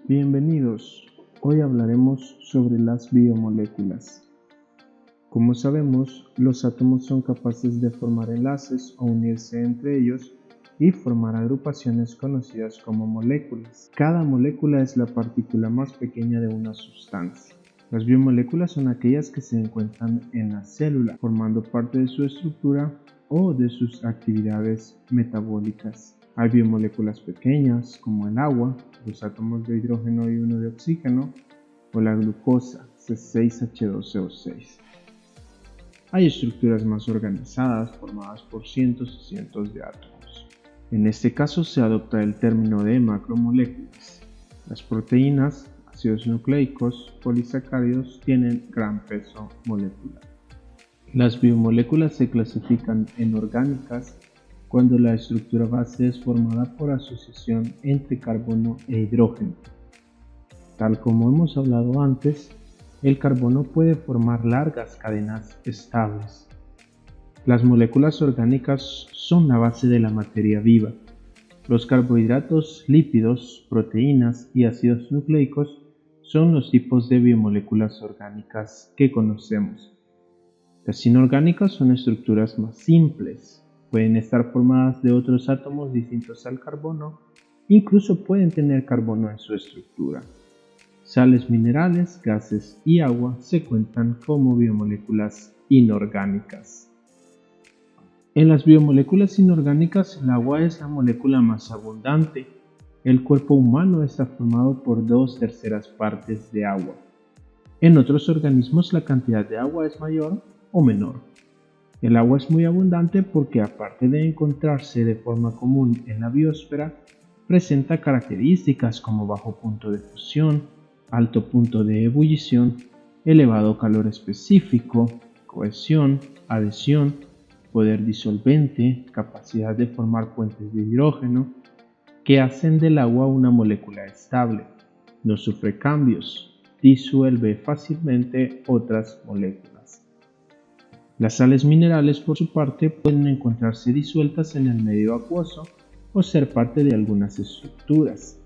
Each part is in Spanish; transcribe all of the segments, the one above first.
Bienvenidos, hoy hablaremos sobre las biomoléculas. Como sabemos, los átomos son capaces de formar enlaces o unirse entre ellos y formar agrupaciones conocidas como moléculas. Cada molécula es la partícula más pequeña de una sustancia. Las biomoléculas son aquellas que se encuentran en la célula, formando parte de su estructura o de sus actividades metabólicas. Hay biomoléculas pequeñas, como el agua, los átomos de hidrógeno y uno de oxígeno, o la glucosa, C6H12O6. Hay estructuras más organizadas, formadas por cientos y cientos de átomos. En este caso se adopta el término de macromoléculas. Las proteínas, ácidos nucleicos, polisacáridos tienen gran peso molecular. Las biomoléculas se clasifican en orgánicas cuando la estructura base es formada por asociación entre carbono e hidrógeno. Tal como hemos hablado antes, el carbono puede formar largas cadenas estables. Las moléculas orgánicas son la base de la materia viva. Los carbohidratos, lípidos, proteínas y ácidos nucleicos son los tipos de biomoléculas orgánicas que conocemos. Las inorgánicas son estructuras más simples. Pueden estar formadas de otros átomos distintos al carbono, incluso pueden tener carbono en su estructura. Sales minerales, gases y agua se cuentan como biomoléculas inorgánicas. En las biomoléculas inorgánicas, el agua es la molécula más abundante. El cuerpo humano está formado por 2/3 partes de agua. En otros organismos la cantidad de agua es mayor o menor. El agua es muy abundante porque, aparte de encontrarse de forma común en la biosfera, presenta características como bajo punto de fusión, alto punto de ebullición, elevado calor específico, cohesión, adhesión, poder disolvente, capacidad de formar puentes de hidrógeno, que hacen del agua una molécula estable, no sufre cambios, disuelve fácilmente otras moléculas. Las sales minerales, por su parte, pueden encontrarse disueltas en el medio acuoso o ser parte de algunas estructuras.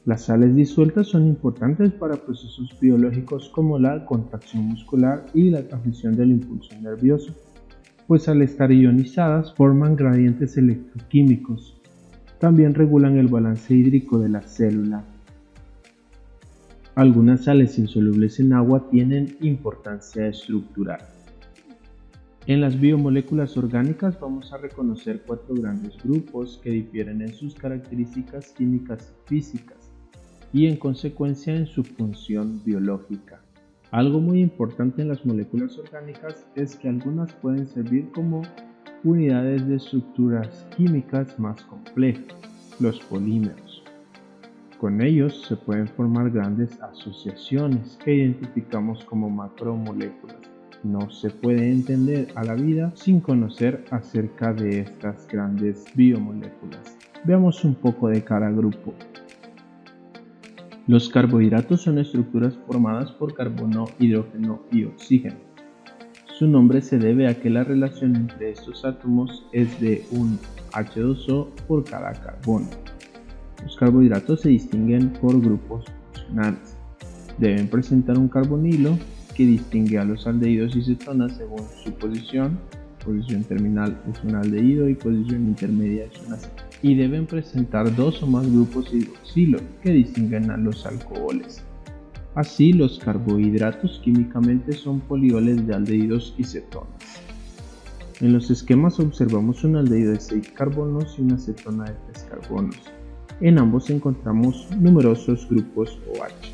Las sales disueltas son importantes para procesos biológicos como la contracción muscular y la transmisión del impulso nervioso, pues al estar ionizadas forman gradientes electroquímicos. También regulan el balance hídrico de la célula. Algunas sales insolubles en agua tienen importancia estructural. En las biomoléculas orgánicas vamos a reconocer 4 grandes grupos que difieren en sus características químicas y físicas y en consecuencia en su función biológica. Algo muy importante en las moléculas orgánicas es que algunas pueden servir como unidades de estructuras químicas más complejas, los polímeros. Con ellos se pueden formar grandes asociaciones que identificamos como macromoléculas. No se puede entender a la vida sin conocer acerca de estas grandes biomoléculas. Veamos un poco de cada grupo. Los carbohidratos son estructuras formadas por carbono, hidrógeno y oxígeno. Su nombre se debe a que la relación entre estos átomos es de un H2O por cada carbono. Los carbohidratos se distinguen por grupos funcionales. Deben presentar un carbonilo que distingue a los aldehídos y cetonas según su posición terminal es un aldehído y posición intermedia es una cetona. Y deben presentar 2 o más grupos hidroxilo que distinguen a los alcoholes. Así, los carbohidratos químicamente son polioles de aldehídos y cetonas. En los esquemas observamos un aldehído de 6 carbonos y una cetona de 3 carbonos. En ambos encontramos numerosos grupos OH.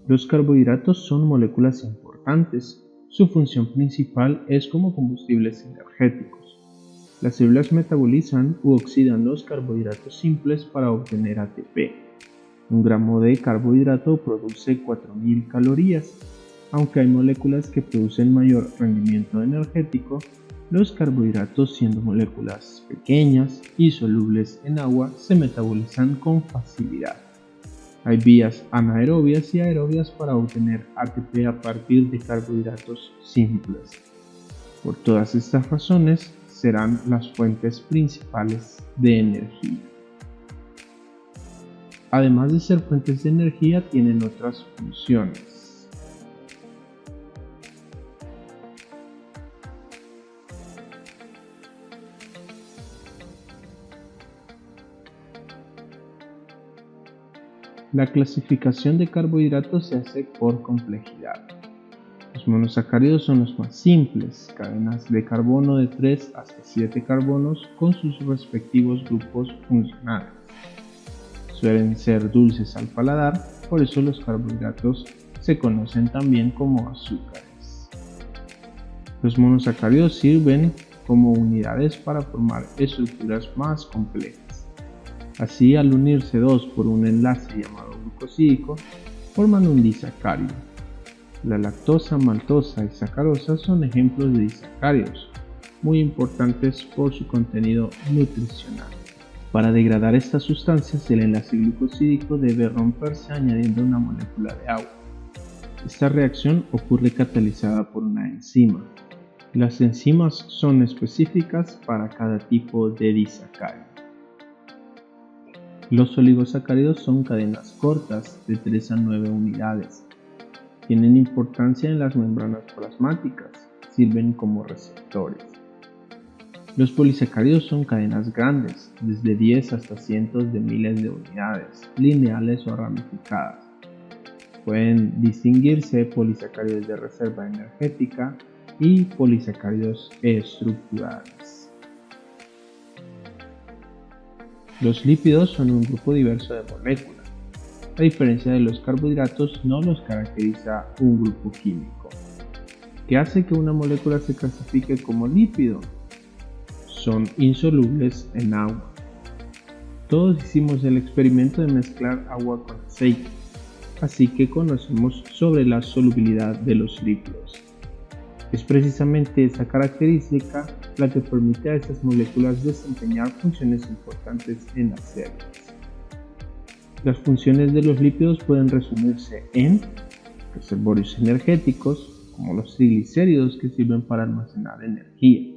Los carbohidratos son moléculas importantes. Su función principal es como combustibles energéticos. Las células metabolizan u oxidan los carbohidratos simples para obtener ATP. Un gramo de carbohidrato produce 4000 calorías. Aunque hay moléculas que producen mayor rendimiento energético, los carbohidratos, siendo moléculas pequeñas y solubles en agua, se metabolizan con facilidad. Hay vías anaerobias y aerobias para obtener ATP a partir de carbohidratos simples. Por todas estas razones, serán las fuentes principales de energía. además de ser fuentes de energía, tienen otras funciones. La clasificación de carbohidratos se hace por complejidad. Los monosacáridos son los más simples, cadenas de carbono de 3 hasta 7 carbonos con sus respectivos grupos funcionales. Suelen ser dulces al paladar, por eso los carbohidratos se conocen también como azúcares. Los monosacáridos sirven como unidades para formar estructuras más complejas. Así, al unirse dos por un enlace llamado glucosídico, forman un disacárido. La lactosa, maltosa y sacarosa son ejemplos de disacáridos, muy importantes por su contenido nutricional. Para degradar estas sustancias, el enlace glucosídico debe romperse añadiendo una molécula de agua. Esta reacción ocurre catalizada por una enzima. Las enzimas son específicas para cada tipo de disacárido. Los oligosacáridos son cadenas cortas de 3 a 9 unidades. Tienen importancia en las membranas plasmáticas, sirven como receptores. Los polisacáridos son cadenas grandes, desde 10 hasta cientos de miles de unidades, lineales o ramificadas. Pueden distinguirse polisacáridos de reserva energética y polisacáridos estructurales. Los lípidos son un grupo diverso de moléculas. A diferencia de los carbohidratos, no los caracteriza un grupo químico. ¿Qué hace que una molécula se clasifique como lípido? Son insolubles en agua. Todos hicimos el experimento de mezclar agua con aceite, así que conocemos sobre la solubilidad de los lípidos. Es precisamente esa característica la que permite a estas moléculas desempeñar funciones importantes en las células. Las funciones de los lípidos pueden resumirse en reservorios energéticos, como los triglicéridos que sirven para almacenar energía.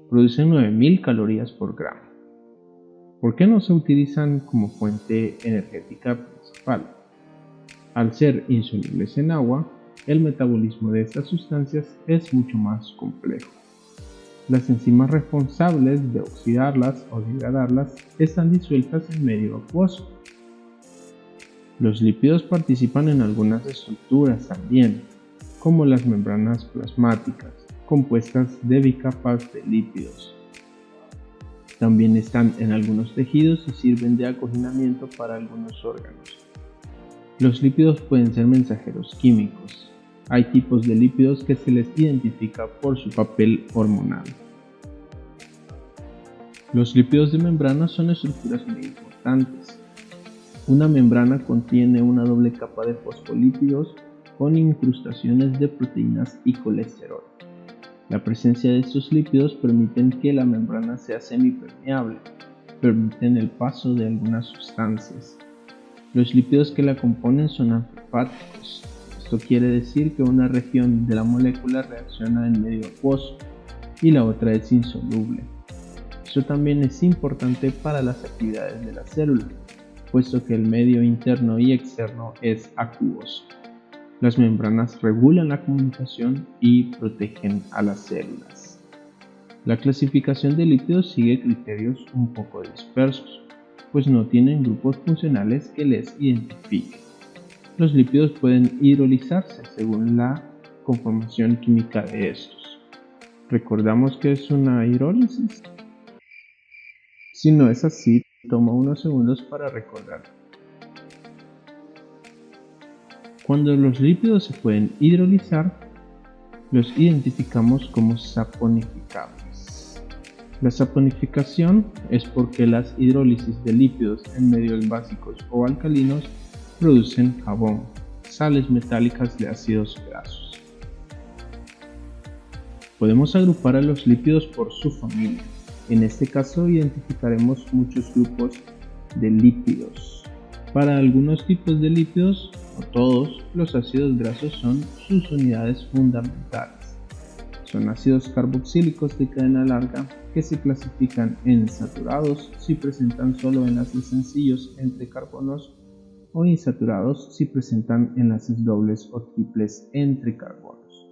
Producen 9000 calorías por gramo. ¿Por qué no se utilizan como fuente energética principal? Al ser insolubles en agua, el metabolismo de estas sustancias es mucho más complejo. Las enzimas responsables de oxidarlas o degradarlas están disueltas en medio acuoso. Los lípidos participan en algunas estructuras también, como las membranas plasmáticas, compuestas de bicapas de lípidos. También están en algunos tejidos y sirven de acoginamiento para algunos órganos. Los lípidos pueden ser mensajeros químicos. Hay tipos de lípidos que se les identifica por su papel hormonal. Los lípidos de membrana son estructuras muy importantes. Una membrana contiene una doble capa de fosfolípidos con incrustaciones de proteínas y colesterol. La presencia de estos lípidos permite que la membrana sea semipermeable, permiten el paso de algunas sustancias. Los lípidos que la componen son amfipáticos. Esto quiere decir que una región de la molécula reacciona en medio acuoso y la otra es insoluble. Esto también es importante para las actividades de la célula, puesto que el medio interno y externo es acuoso. Las membranas regulan la comunicación y protegen a las células. La clasificación de lípidos sigue criterios un poco dispersos, pues no tienen grupos funcionales que les identifiquen. Los lípidos pueden hidrolizarse según la conformación química de estos. ¿Recordamos qué es una hidrólisis? Si no es así, toma unos segundos para recordar. Cuando los lípidos se pueden hidrolizar, los identificamos como saponificables. La saponificación es porque las hidrólisis de lípidos en medios básicos o alcalinos producen jabón, sales metálicas de ácidos grasos. Podemos agrupar a los lípidos por su familia. En este caso identificaremos muchos grupos de lípidos. Para algunos tipos de lípidos, no todos, los ácidos grasos son sus unidades fundamentales. Son ácidos carboxílicos de cadena larga que se clasifican en saturados si presentan solo enlaces sencillos entre carbonos o insaturados si presentan enlaces dobles o triples entre carbonos.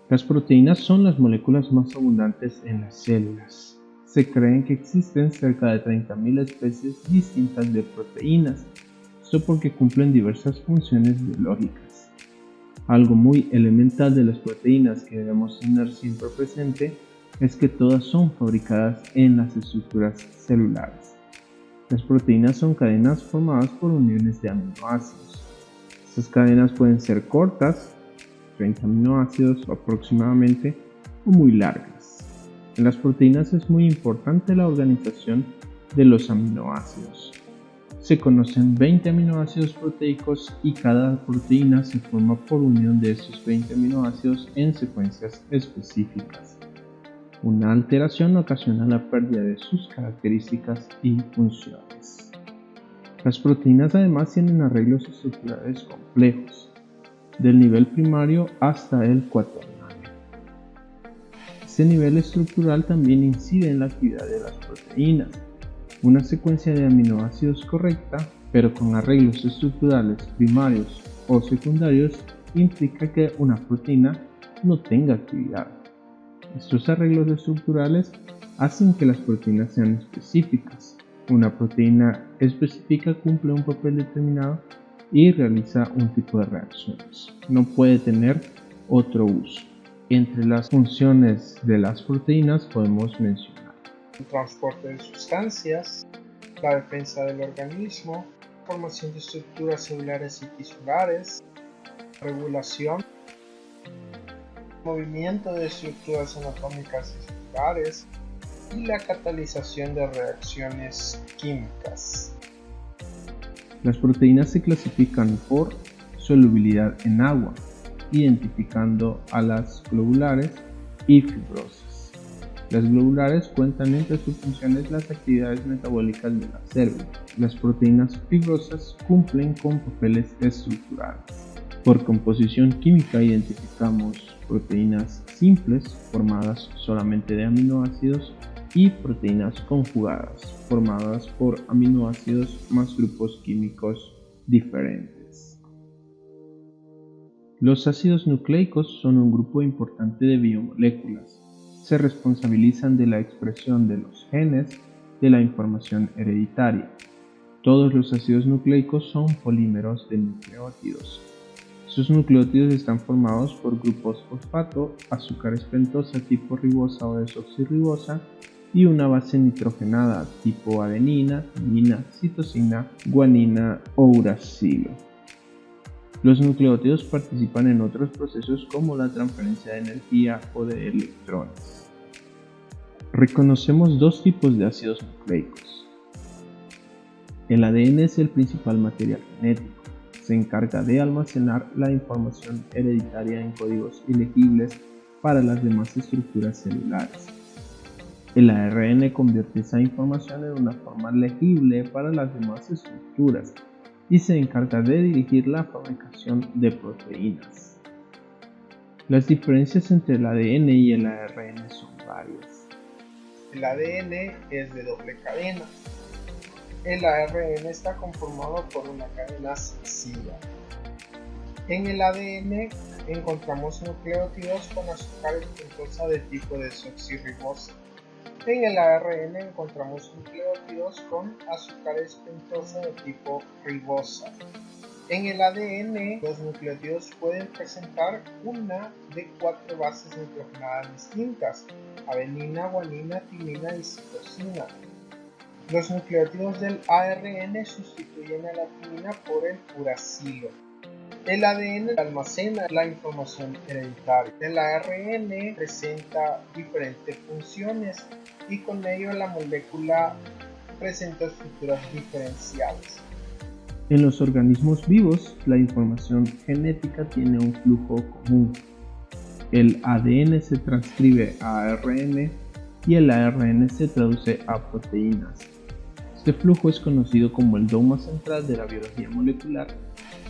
Las proteínas son las moléculas más abundantes en las células. Se cree que existen cerca de 30.000 especies distintas de proteínas, esto porque cumplen diversas funciones biológicas. Algo muy elemental de las proteínas que debemos tener siempre presente es que todas son fabricadas en las estructuras celulares. Las proteínas son cadenas formadas por uniones de aminoácidos. Estas cadenas pueden ser cortas, 30 aminoácidos aproximadamente, o muy largas. En las proteínas es muy importante la organización de los aminoácidos. Se conocen 20 aminoácidos proteicos y cada proteína se forma por unión de estos 20 aminoácidos en secuencias específicas. Una alteración ocasiona la pérdida de sus características y funciones. Las proteínas además tienen arreglos estructurales complejos, del nivel primario hasta el cuaternario. Este nivel estructural también incide en la actividad de las proteínas. Una secuencia de aminoácidos correcta, pero con arreglos estructurales primarios o secundarios, implica que una proteína no tenga actividad. Estos arreglos estructurales hacen que las proteínas sean específicas. Una proteína específica cumple un papel determinado y realiza un tipo de reacciones. No puede tener otro uso. Entre las funciones de las proteínas podemos mencionar el transporte de sustancias, la defensa del organismo, formación de estructuras celulares y tisulares, regulación, movimiento de estructuras anatómicas y celulares y la catalización de reacciones químicas. Las proteínas se clasifican por solubilidad en agua, identificando a las globulares y fibrosas. Las globulares cuentan entre sus funciones las actividades metabólicas de la célula. Las proteínas fibrosas cumplen con papeles estructurales. Por composición química identificamos proteínas simples, formadas solamente de aminoácidos, y proteínas conjugadas, formadas por aminoácidos más grupos químicos diferentes. Los ácidos nucleicos son un grupo importante de biomoléculas. Se responsabilizan de la expresión de los genes de la información hereditaria. Todos los ácidos nucleicos son polímeros de nucleótidos. Sus nucleótidos están formados por grupos fosfato, azúcares pentosa tipo ribosa o desoxirribosa y una base nitrogenada tipo adenina, timina, citosina, guanina o uracilo. Los nucleótidos participan en otros procesos como la transferencia de energía o de electrones. Reconocemos dos tipos de ácidos nucleicos. El ADN es el principal material genético. Se encarga de almacenar la información hereditaria en códigos ilegibles para las demás estructuras celulares. El ARN convierte esa información en una forma legible para las demás estructuras y se encarga de dirigir la fabricación de proteínas. Las diferencias entre el ADN y el ARN son varias. El ADN es de doble cadena. El ARN está conformado por una cadena sencilla. En el ADN encontramos nucleótidos con azúcares pentosa de tipo desoxirribosa. En el ARN encontramos nucleótidos con azúcares pentosa de tipo ribosa. En el ADN, los nucleótidos pueden presentar una de 4 bases nitrogenadas distintas: adenina, guanina, timina y citosina. Los nucleótidos del ARN sustituyen a la timina por el uracilo. El ADN almacena la información hereditaria. El ARN presenta diferentes funciones y con ello la molécula presenta estructuras diferenciales. En los organismos vivos, la información genética tiene un flujo común. El ADN se transcribe a ARN y el ARN se traduce a proteínas. Este flujo es conocido como el dogma central de la biología molecular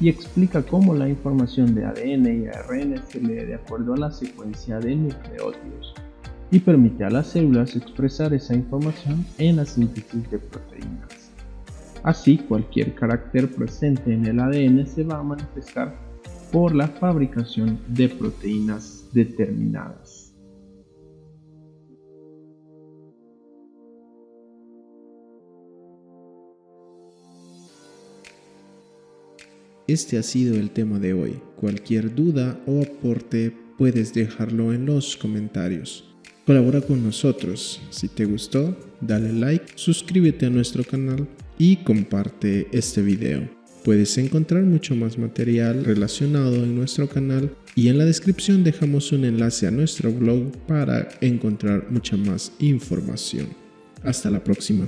y explica cómo la información de ADN y ARN se lee de acuerdo a la secuencia de nucleótidos. y permite a las células expresar esa información en la síntesis de proteínas. Así, cualquier carácter presente en el ADN se va a manifestar por la fabricación de proteínas determinadas. Este ha sido el tema de hoy. Cualquier duda o aporte puedes dejarlo en los comentarios. Colabora con nosotros. Si te gustó, dale like, suscríbete a nuestro canal y comparte este video. Puedes encontrar mucho más material relacionado en nuestro canal y en la descripción dejamos un enlace a nuestro blog para encontrar mucha más información. Hasta la próxima.